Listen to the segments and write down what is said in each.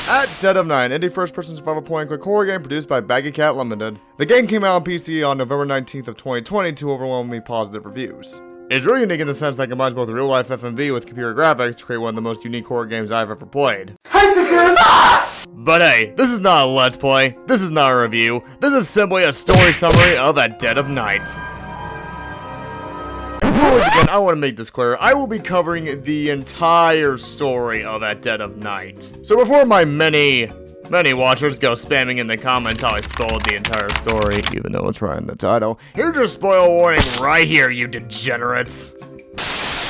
At Dead of Night, indie first-person survival point-and-click horror game produced by Baggy Cat Limited. The game came out on PC on November 19th of 2020 to overwhelmingly positive reviews. It's really unique in the sense that it combines both real-life FMV with computer graphics to create one of the most unique horror games I've ever played. Hi, sisters! But hey, this is not a Let's Play, this is not a review, this is simply a story summary of At Dead of Night. Before we begin, I want to make this clear. I will be covering the entire story of At Dead of Night. So before my many watchers go spamming in the comments how I spoiled the entire story, even though it's right in the title, here's your spoiler warning right here, you degenerates.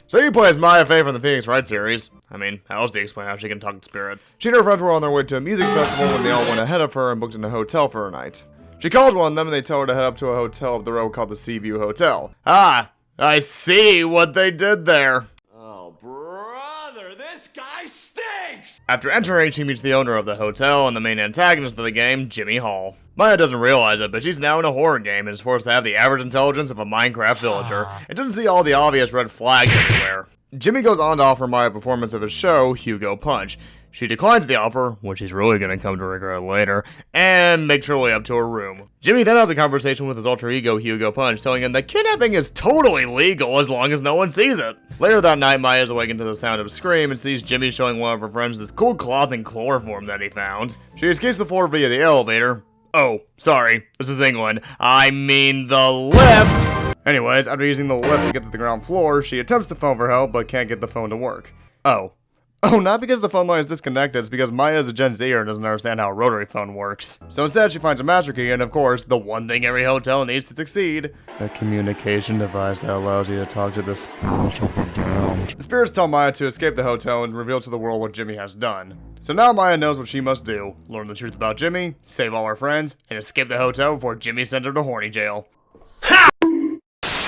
So you play as Maya Fey from the Phoenix Wright series. I mean, how else do you explain how she can talk to spirits? She and her friends were on their way to a music festival when they all went ahead of her and booked in a hotel for a night. She calls one of them and they tell her to head up to a hotel up the road called the Seaview Hotel. Ah! I see what they did there. Oh, brother, this guy stinks! After entering, she meets the owner of the hotel and the main antagonist of the game, Jimmy Hall. Maya doesn't realize it, but she's now in a horror game and is forced to have the average intelligence of a Minecraft villager, and doesn't see all the obvious red flags everywhere. Jimmy goes on to offer Maya a performance of his show, Hugo Punch. She declines the offer, which she's really gonna come to regret later, and makes her way up to her room. Jimmy then has a conversation with his alter ego, Hugo Punch, telling him that kidnapping is totally legal as long as no one sees it. Later that night, Maya is awakened to the sound of a scream and sees Jimmy showing one of her friends this cool cloth and chloroform that he found. She escapes the floor via the elevator. Oh, sorry, this is England. I mean the lift! Anyways, after using the lift to get to the ground floor, she attempts to phone for help but can't get the phone to work. Oh, not because the phone line is disconnected, it's because Maya is a Gen Zer and doesn't understand how a rotary phone works. So instead, she finds a master key and, of course, the one thing every hotel needs to succeed. A communication device that allows you to talk to the spirits up and down. The spirits tell Maya to escape the hotel and reveal to the world what Jimmy has done. So now Maya knows what she must do. Learn the truth about Jimmy, save all her friends, and escape the hotel before Jimmy sends her to horny jail.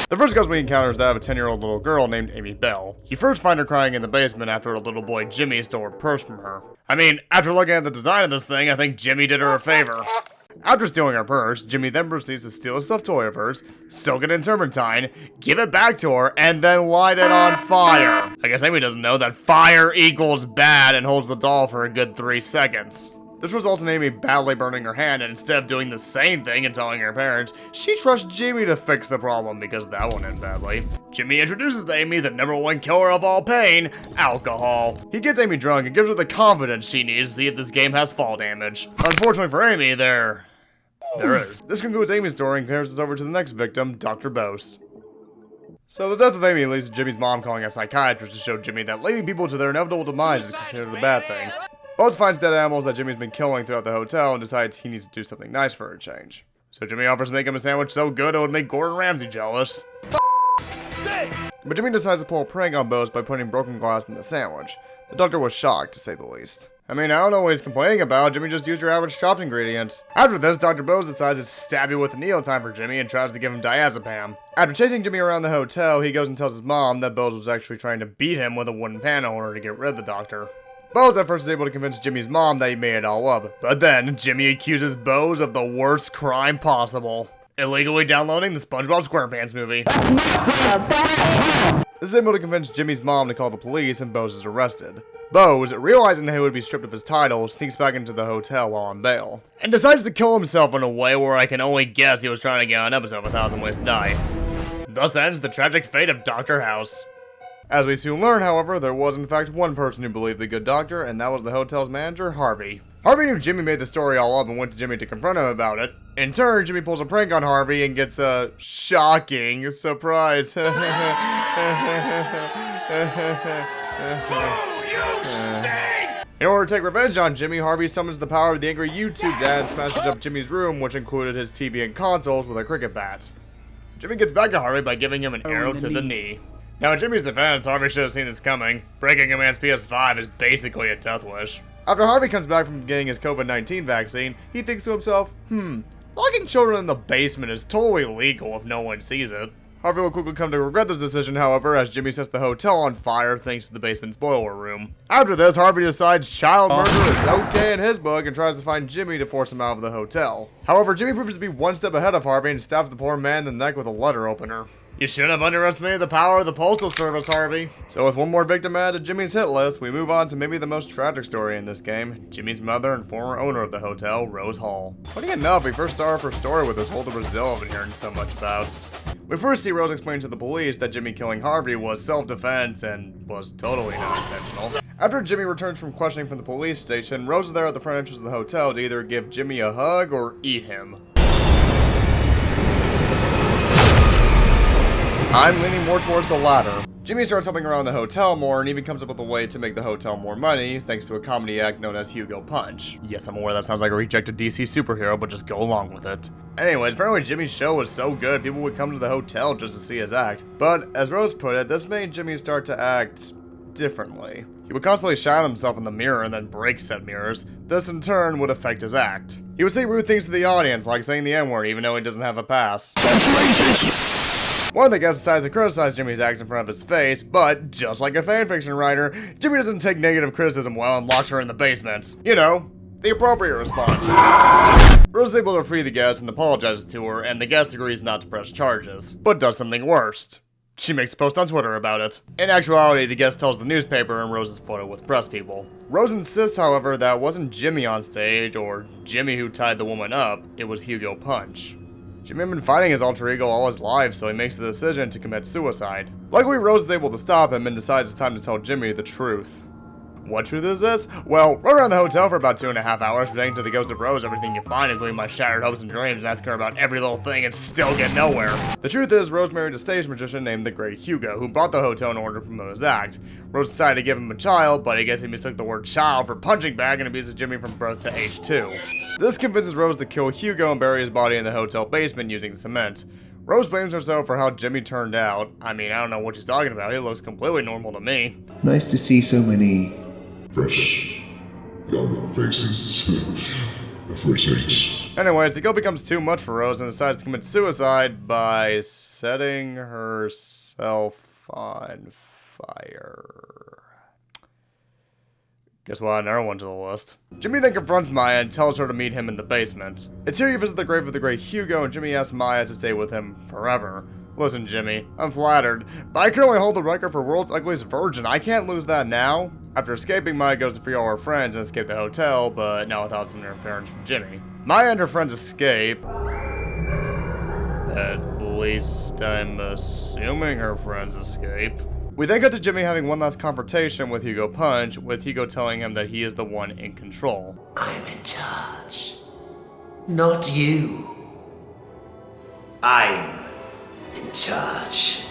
The first ghost we encounter is that of a 10-year-old little girl named Amy Bell. You first find her crying in the basement after her little boy Jimmy stole her purse from her. I mean, after looking at the design of this thing, I think Jimmy did her a favor. After stealing her purse, Jimmy then proceeds to steal a stuffed toy of hers, soak it in turpentine, give it back to her, and then light it on fire. I guess Amy doesn't know that fire equals bad and holds the doll for a good 3 seconds. This results in Amy badly burning her hand, and instead of doing the same thing and telling her parents, she trusts Jimmy to fix the problem because that won't end badly. Jimmy introduces to Amy the #1 killer of all pain, alcohol. He gets Amy drunk and gives her the confidence she needs to see if this game has fall damage. Unfortunately for Amy, there is. This concludes Amy's story and carries us over to the next victim, Dr. Bose. So the death of Amy leads to Jimmy's mom calling a psychiatrist to show Jimmy that leading people to their inevitable demise is considered a bad thing. Bose finds dead animals that Jimmy's been killing throughout the hotel and decides he needs to do something nice for a change. So Jimmy offers to make him a sandwich so good it would make Gordon Ramsay jealous. But Jimmy decides to pull a prank on Bose by putting broken glass in the sandwich. The doctor was shocked, to say the least. I mean, I don't know what he's complaining about, Jimmy just used your average chopped ingredient. After this, Dr. Bose decides to stab you with a needle time for Jimmy and tries to give him diazepam. After chasing Jimmy around the hotel, he goes and tells his mom that Bose was actually trying to beat him with a wooden pan in order to get rid of the doctor. Bose at first is able to convince Jimmy's mom that he made it all up, but then Jimmy accuses Bose of the worst crime possible: illegally downloading the SpongeBob SquarePants movie. This is able to convince Jimmy's mom to call the police and Bose is arrested. Bose, realizing that he would be stripped of his title, sneaks back into the hotel while on bail, and decides to kill himself in a way where I can only guess he was trying to get on an episode of 1,000 Ways to Die. Thus ends the tragic fate of Dr. House. As we soon learn, however, there was in fact one person who believed the good doctor, and that was the hotel's manager, Harvey. Harvey knew Jimmy made the story all up and went to Jimmy to confront him about it. In turn, Jimmy pulls a prank on Harvey and gets a shocking surprise. Boo, you stink! In order to take revenge on Jimmy, Harvey summons the power of the angry YouTube dad and smashes up Jimmy's room, which included his TV and consoles, with a cricket bat. Jimmy gets back at Harvey by giving him an arrow to the knee. Now in Jimmy's defense, Harvey should have seen this coming. Breaking a man's PS5 is basically a death wish. After Harvey comes back from getting his COVID-19 vaccine, he thinks to himself, locking children in the basement is totally legal if no one sees it. Harvey will quickly come to regret this decision, however, as Jimmy sets the hotel on fire thanks to the basement's boiler room. After this, Harvey decides child murder is okay in his book and tries to find Jimmy to force him out of the hotel. However, Jimmy proves to be one step ahead of Harvey and stabs the poor man in the neck with a letter opener. You shouldn't have underestimated the power of the Postal Service, Harvey. So with one more victim added to Jimmy's hit list, we move on to maybe the most tragic story in this game, Jimmy's mother and former owner of the hotel, Rose Hall. Funny enough, we first saw her story with this whole to Brazil I've been hearing so much about. We first see Rose explain to the police that Jimmy killing Harvey was self-defense and was totally not intentional. After Jimmy returns from questioning from the police station, Rose is there at the front entrance of the hotel to either give Jimmy a hug or eat him. I'm leaning more towards the latter. Jimmy starts helping around the hotel more and even comes up with a way to make the hotel more money thanks to a comedy act known as Hugo Punch. Yes, I'm aware that sounds like a rejected DC superhero, but just go along with it. Anyways, apparently Jimmy's show was so good people would come to the hotel just to see his act. But as Rose put it, this made Jimmy start to act differently. He would constantly shine himself in the mirror and then break said mirrors. This in turn would affect his act. He would say rude things to the audience, like saying the N-word even though he doesn't have a pass. That's racist! One of the guests decides to criticize Jimmy's act in front of his face, but just like a fanfiction writer, Jimmy doesn't take negative criticism well and locks her in the basement. You know, the appropriate response. Rose is able to free the guest and apologizes to her, and the guest agrees not to press charges, but does something worse. She makes a post on Twitter about it. In actuality, the guest tells the newspaper and Rose is photo with press people. Rose insists, however, that it wasn't Jimmy on stage or Jimmy who tied the woman up, it was Hugo Punch. Jimmy had been fighting his alter ego all his life, so he makes the decision to commit suicide. Luckily, Rose is able to stop him and decides it's time to tell Jimmy the truth. What truth is this? Well, run around the hotel for about 2.5 hours, pretending to the ghost of Rose everything you find, including my shattered hopes and dreams, and ask her about every little thing and still get nowhere. The truth is, Rose married a stage magician named the Great Hugo, who bought the hotel in order to promote his act. Rose decided to give him a child, but I guess he mistook the word child for punching bag and abuses Jimmy from birth to age 2. This convinces Rose to kill Hugo and bury his body in the hotel basement using cement. Rose blames herself for how Jimmy turned out. I mean, I don't know what she's talking about, he looks completely normal to me. Nice to see so many fresh, young faces, fresh eggs. Anyways, the guilt becomes too much for Rose and decides to commit suicide by setting herself on fire. Guess we'll add another one to the list. Jimmy then confronts Maya and tells her to meet him in the basement. It's here you visit the grave of the great Hugo, and Jimmy asks Maya to stay with him forever. Listen, Jimmy, I'm flattered, but I currently hold the record for world's ugliest virgin. I can't lose that now. After escaping, Maya goes to free all her friends and escape the hotel, but not without some interference from Jimmy. Maya and her friends escape. At least I'm assuming her friends escape. We then cut to Jimmy having one last confrontation with Hugo Punch, with Hugo telling him that he is the one in control. I'm in charge. Not you. I'm in charge.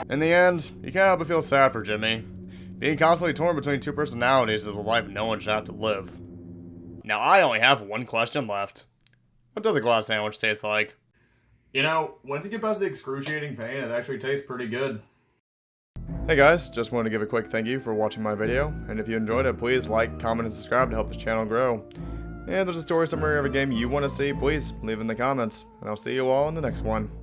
In the end, you can't help but feel sad for Jimmy. Being constantly torn between two personalities is a life no one should have to live. Now I only have one question left. What does a glass sandwich taste like? You know, once you get past the excruciating pain, it actually tastes pretty good. Hey guys, just wanted to give a quick thank you for watching my video, and if you enjoyed it, please like, comment, and subscribe to help this channel grow. And if there's a story summary of a game you want to see, please leave in the comments, and I'll see you all in the next one.